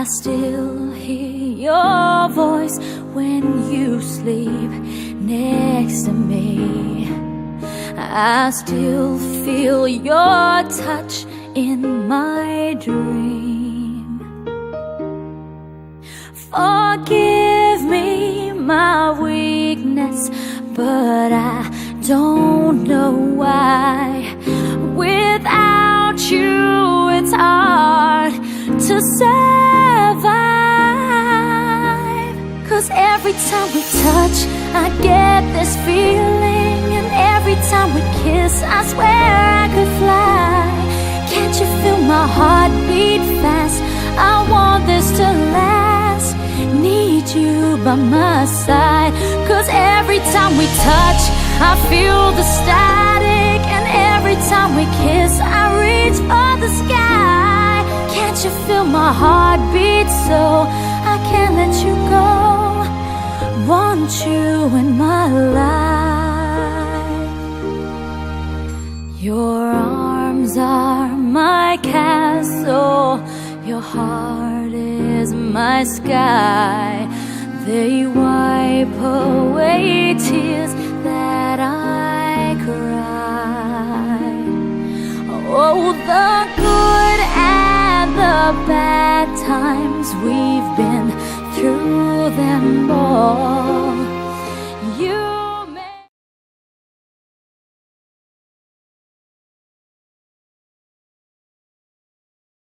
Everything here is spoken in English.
still hear your voice when you sleep next to me. I still feel your touch in my dream. Forgive me my weakness, but I don't know why. Without you, it's hard to survive. 'Cause every time we touch, I get this feeling, and every time we kiss, I swear I could fly. Can't you feel my heart beat fast? I want this to last. Need you by my side. 'Cause every time we touch, I feel the static, and every time we kiss, I reach for the sky. Can't you feel my heart beat so I can't let you go? Want you in my life. Your arms are my castle, your heart is my sky. They wipe away tears that I cry. Oh, the good and the bad times, we've been through them all.